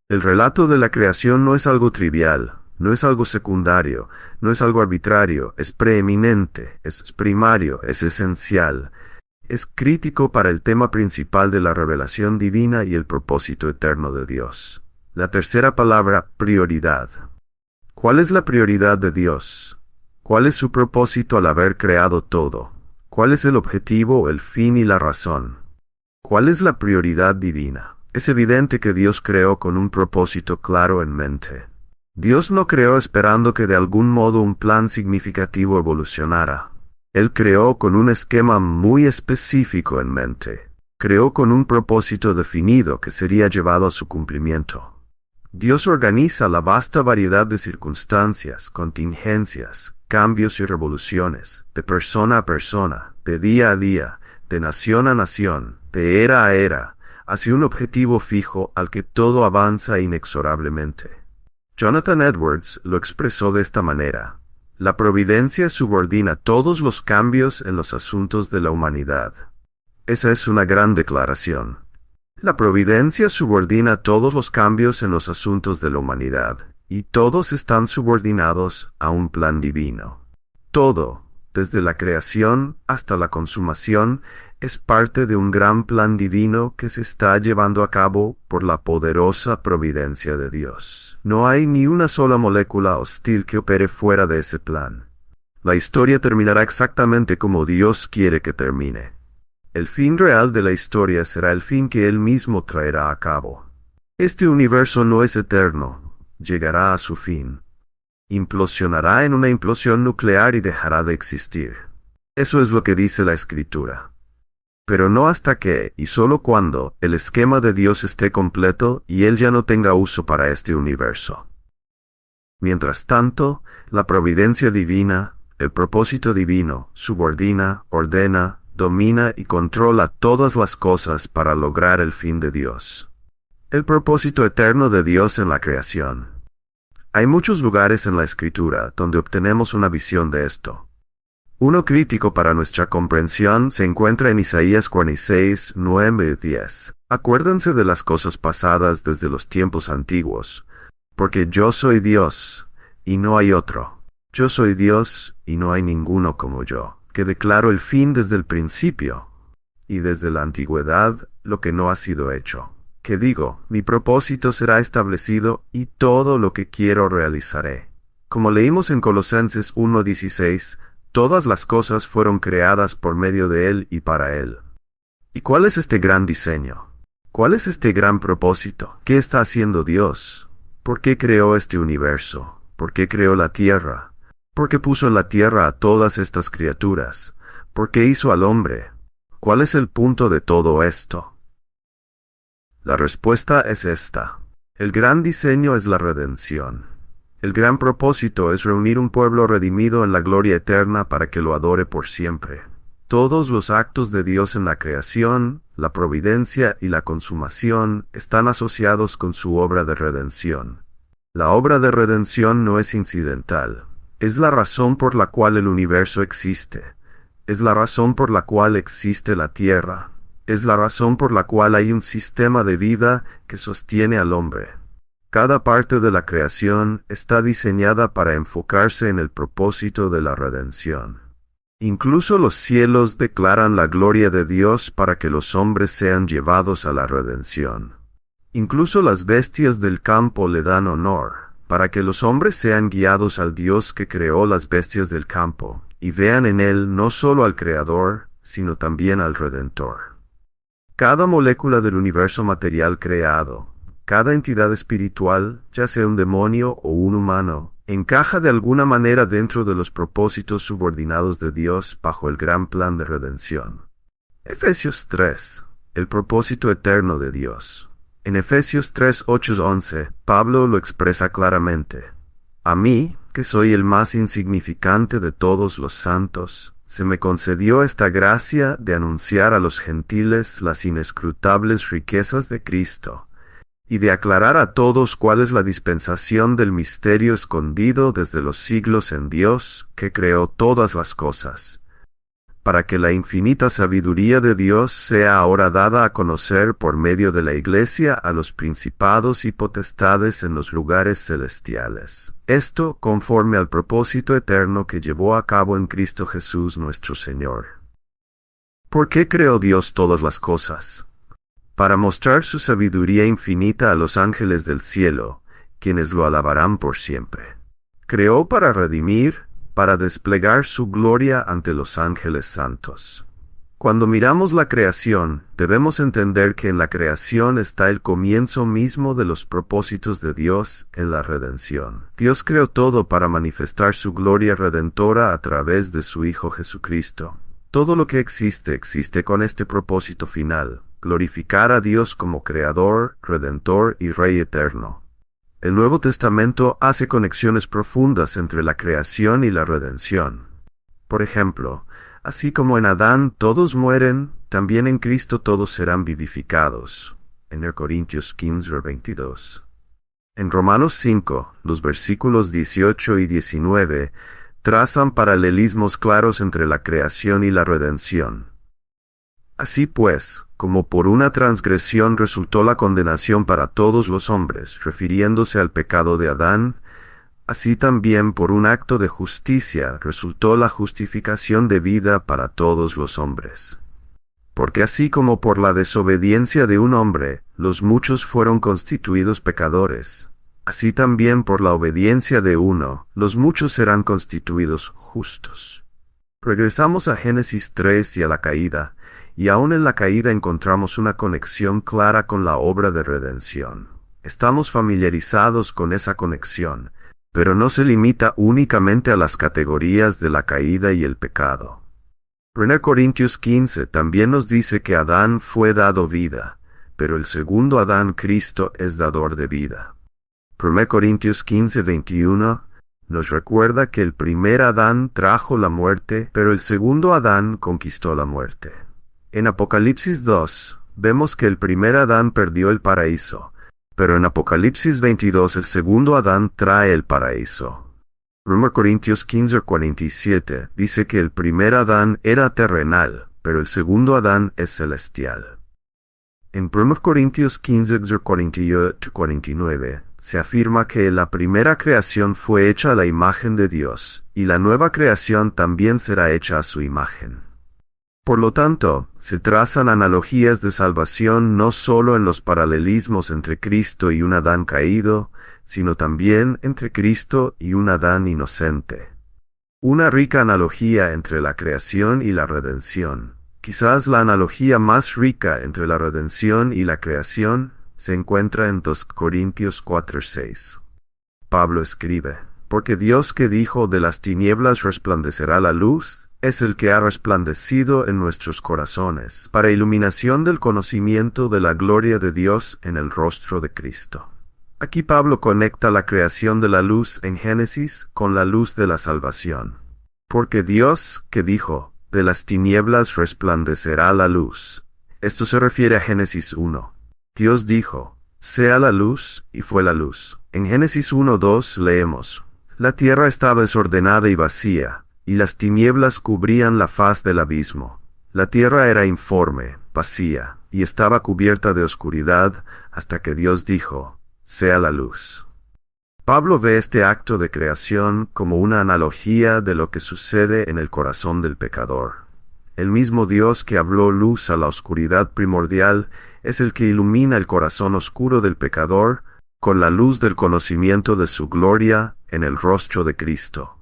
El relato de la creación no es algo trivial, no es algo secundario, no es algo arbitrario, es preeminente, es primario, es esencial. Es crítico para el tema principal de la revelación divina y el propósito eterno de Dios. La tercera palabra, prioridad. ¿Cuál es la prioridad de Dios? ¿Cuál es su propósito al haber creado todo? ¿Cuál es el objetivo, el fin y la razón? ¿Cuál es la prioridad divina? Es evidente que Dios creó con un propósito claro en mente. Dios no creó esperando que de algún modo un plan significativo evolucionara. Él creó con un esquema muy específico en mente. Creó con un propósito definido que sería llevado a su cumplimiento. Dios organiza la vasta variedad de circunstancias, contingencias, cambios y revoluciones, de persona a persona, de día a día, de nación a nación, de era a era, hacia un objetivo fijo al que todo avanza inexorablemente. Jonathan Edwards lo expresó de esta manera: la providencia subordina todos los cambios en los asuntos de la humanidad. Esa es una gran declaración. La providencia subordina todos los cambios en los asuntos de la humanidad, y todos están subordinados a un plan divino. Todo, desde la creación hasta la consumación, es parte de un gran plan divino que se está llevando a cabo por la poderosa providencia de Dios. No hay ni una sola molécula hostil que opere fuera de ese plan. La historia terminará exactamente como Dios quiere que termine. El fin real de la historia será el fin que Él mismo traerá a cabo. Este universo no es eterno, llegará a su fin. Implosionará en una implosión nuclear y dejará de existir. Eso es lo que dice la Escritura. Pero no hasta que, y solo cuando, el esquema de Dios esté completo y Él ya no tenga uso para este universo. Mientras tanto, la providencia divina, el propósito divino, subordina, ordena, domina y controla todas las cosas para lograr el fin de Dios. El propósito eterno de Dios en la creación. Hay muchos lugares en la Escritura donde obtenemos una visión de esto. Uno crítico para nuestra comprensión se encuentra en Isaías 46, 9 y 10. Acuérdense de las cosas pasadas desde los tiempos antiguos, porque yo soy Dios, y no hay otro. Yo soy Dios, y no hay ninguno como yo, que declaro el fin desde el principio, y desde la antigüedad lo que no ha sido hecho. Que digo, mi propósito será establecido, y todo lo que quiero realizaré. Como leímos en Colosenses 1:16, todas las cosas fueron creadas por medio de Él y para Él. ¿Y cuál es este gran diseño? ¿Cuál es este gran propósito? ¿Qué está haciendo Dios? ¿Por qué creó este universo? ¿Por qué creó la tierra? ¿Por qué puso en la tierra a todas estas criaturas? ¿Por qué hizo al hombre? ¿Cuál es el punto de todo esto? La respuesta es esta. El gran diseño es la redención. El gran propósito es reunir un pueblo redimido en la gloria eterna para que lo adore por siempre. Todos los actos de Dios en la creación, la providencia y la consumación están asociados con su obra de redención. La obra de redención no es incidental. Es la razón por la cual el universo existe. Es la razón por la cual existe la tierra. Es la razón por la cual hay un sistema de vida que sostiene al hombre. Cada parte de la creación está diseñada para enfocarse en el propósito de la redención. Incluso los cielos declaran la gloria de Dios para que los hombres sean llevados a la redención. Incluso las bestias del campo le dan honor, para que los hombres sean guiados al Dios que creó las bestias del campo, y vean en Él no solo al Creador, sino también al Redentor. Cada molécula del universo material creado, cada entidad espiritual, ya sea un demonio o un humano, encaja de alguna manera dentro de los propósitos subordinados de Dios bajo el gran plan de redención. Efesios 3. El propósito eterno de Dios. En Efesios 3, 8-11, Pablo lo expresa claramente. A mí, que soy el más insignificante de todos los santos, se me concedió esta gracia de anunciar a los gentiles las inescrutables riquezas de Cristo, y de aclarar a todos cuál es la dispensación del misterio escondido desde los siglos en Dios, que creó todas las cosas, para que la infinita sabiduría de Dios sea ahora dada a conocer por medio de la Iglesia a los principados y potestades en los lugares celestiales. Esto conforme al propósito eterno que llevó a cabo en Cristo Jesús nuestro Señor. ¿Por qué creó Dios todas las cosas? para mostrar su sabiduría infinita a los ángeles del cielo, quienes lo alabarán por siempre. Creó para redimir, para desplegar su gloria ante los ángeles santos. Cuando miramos la creación, debemos entender que en la creación está el comienzo mismo de los propósitos de Dios en la redención. Dios creó todo para manifestar su gloria redentora a través de su Hijo Jesucristo. Todo lo que existe con este propósito final: glorificar a Dios como Creador, Redentor y Rey eterno. El Nuevo Testamento hace conexiones profundas entre la creación y la redención. Por ejemplo, así como en Adán todos mueren, también en Cristo todos serán vivificados. En 1 Corintios 15:22. En Romanos 5, los versículos 18 y 19, trazan paralelismos claros entre la creación y la redención. Así pues, como por una transgresión resultó la condenación para todos los hombres, refiriéndose al pecado de Adán, así también por un acto de justicia resultó la justificación de vida para todos los hombres. Porque así como por la desobediencia de un hombre, los muchos fueron constituidos pecadores, así también por la obediencia de uno, los muchos serán constituidos justos. Regresamos a Génesis 3 y a la caída, y aún en la caída encontramos una conexión clara con la obra de redención. Estamos familiarizados con esa conexión, pero no se limita únicamente a las categorías de la caída y el pecado. 1 Corintios 15 también nos dice que Adán fue dado vida, pero el segundo Adán, Cristo, es dador de vida. 1 Corintios 15:21 nos recuerda que el primer Adán trajo la muerte, pero el segundo Adán conquistó la muerte. En Apocalipsis 2, vemos que el primer Adán perdió el paraíso, pero en Apocalipsis 22 el segundo Adán trae el paraíso. 1 Corintios 15:47 dice que el primer Adán era terrenal, pero el segundo Adán es celestial. En 1 Corintios 15:48-49 se afirma que la primera creación fue hecha a la imagen de Dios, y la nueva creación también será hecha a su imagen. Por lo tanto, se trazan analogías de salvación no solo en los paralelismos entre Cristo y un Adán caído, sino también entre Cristo y un Adán inocente. Una rica analogía entre la creación y la redención. Quizás la analogía más rica entre la redención y la creación se encuentra en 2 Corintios 4:6. Pablo escribe: porque Dios que dijo de las tinieblas resplandecerá la luz, es el que ha resplandecido en nuestros corazones, para iluminación del conocimiento de la gloria de Dios en el rostro de Cristo. Aquí Pablo conecta la creación de la luz en Génesis con la luz de la salvación. Porque Dios, que dijo, de las tinieblas resplandecerá la luz. Esto se refiere a Génesis 1. Dios dijo, sea la luz, y fue la luz. En Génesis 1:2 leemos: la tierra estaba desordenada y vacía, y las tinieblas cubrían la faz del abismo. La tierra era informe, vacía, y estaba cubierta de oscuridad, hasta que Dios dijo, sea la luz. Pablo ve este acto de creación como una analogía de lo que sucede en el corazón del pecador. El mismo Dios que habló luz a la oscuridad primordial es el que ilumina el corazón oscuro del pecador con la luz del conocimiento de su gloria en el rostro de Cristo.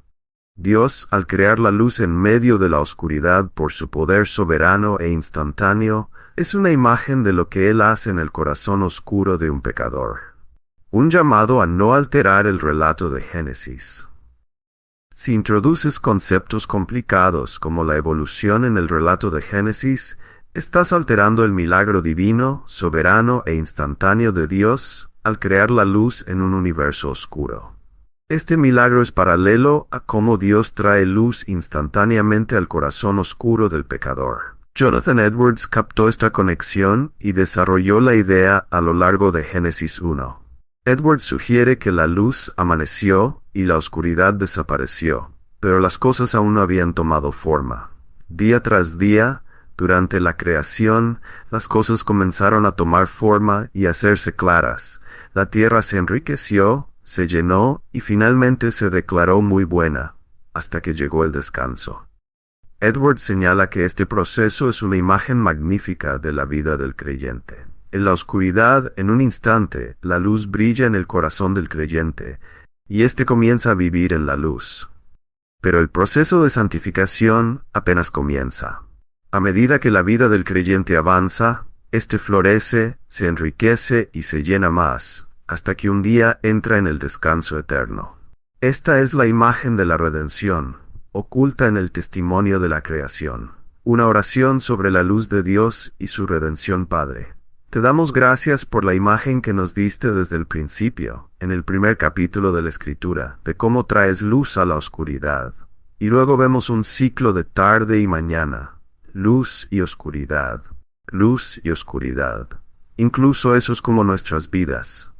Dios, al crear la luz en medio de la oscuridad por su poder soberano e instantáneo, es una imagen de lo que Él hace en el corazón oscuro de un pecador. Un llamado a no alterar el relato de Génesis. Si introduces conceptos complicados como la evolución en el relato de Génesis, estás alterando el milagro divino, soberano e instantáneo de Dios al crear la luz en un universo oscuro. Este milagro es paralelo a cómo Dios trae luz instantáneamente al corazón oscuro del pecador. Jonathan Edwards captó esta conexión y desarrolló la idea a lo largo de Génesis 1. Edwards sugiere que la luz amaneció y la oscuridad desapareció, pero las cosas aún no habían tomado forma. Día tras día, durante la creación, las cosas comenzaron a tomar forma y a hacerse claras. La tierra se enriqueció, se llenó y finalmente se declaró muy buena, hasta que llegó el descanso. Edwards señala que este proceso es una imagen magnífica de la vida del creyente. En la oscuridad, en un instante, la luz brilla en el corazón del creyente, y éste comienza a vivir en la luz. Pero el proceso de santificación apenas comienza. A medida que la vida del creyente avanza, éste florece, se enriquece y se llena más, hasta que un día entra en el descanso eterno. Esta es la imagen de la redención, oculta en el testimonio de la creación. Una oración sobre la luz de Dios y su redención Padre. Te damos gracias por la imagen que nos diste desde el principio, en el primer capítulo de la Escritura, de cómo traes luz a la oscuridad. Y luego vemos un ciclo de tarde y mañana, luz y oscuridad, luz y oscuridad. Incluso eso es como nuestras vidas.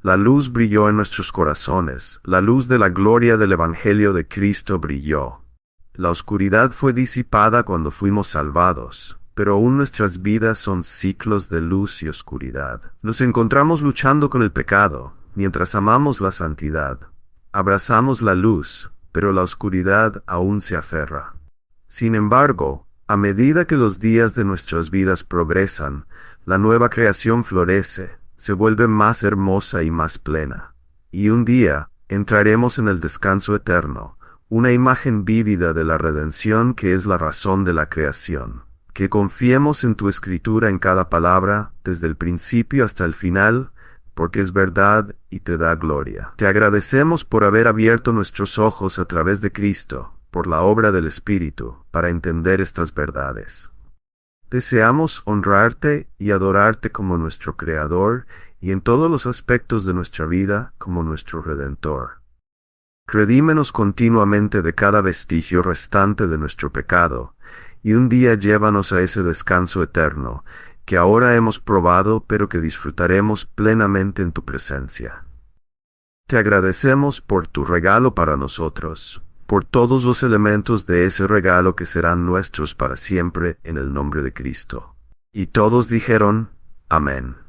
La luz brilló en nuestros corazones, la luz de la gloria del Evangelio de Cristo brilló. La oscuridad fue disipada cuando fuimos salvados. Pero aún nuestras vidas son ciclos de luz y oscuridad. Nos encontramos luchando con el pecado, mientras amamos la santidad. Abrazamos la luz, pero la oscuridad aún se aferra. Sin embargo, a medida que los días de nuestras vidas progresan, la nueva creación florece, se vuelve más hermosa y más plena. Y un día, entraremos en el descanso eterno, una imagen vívida de la redención que es la razón de la creación. Que confiemos en tu escritura en cada palabra, desde el principio hasta el final, porque es verdad y te da gloria. Te agradecemos por haber abierto nuestros ojos a través de Cristo, por la obra del Espíritu, para entender estas verdades. Deseamos honrarte y adorarte como nuestro Creador y en todos los aspectos de nuestra vida como nuestro Redentor. Redímenos continuamente de cada vestigio restante de nuestro pecado, y un día llévanos a ese descanso eterno, que ahora hemos probado pero que disfrutaremos plenamente en tu presencia. Te agradecemos por tu regalo para nosotros, por todos los elementos de ese regalo que serán nuestros para siempre en el nombre de Cristo. Y todos dijeron, Amén.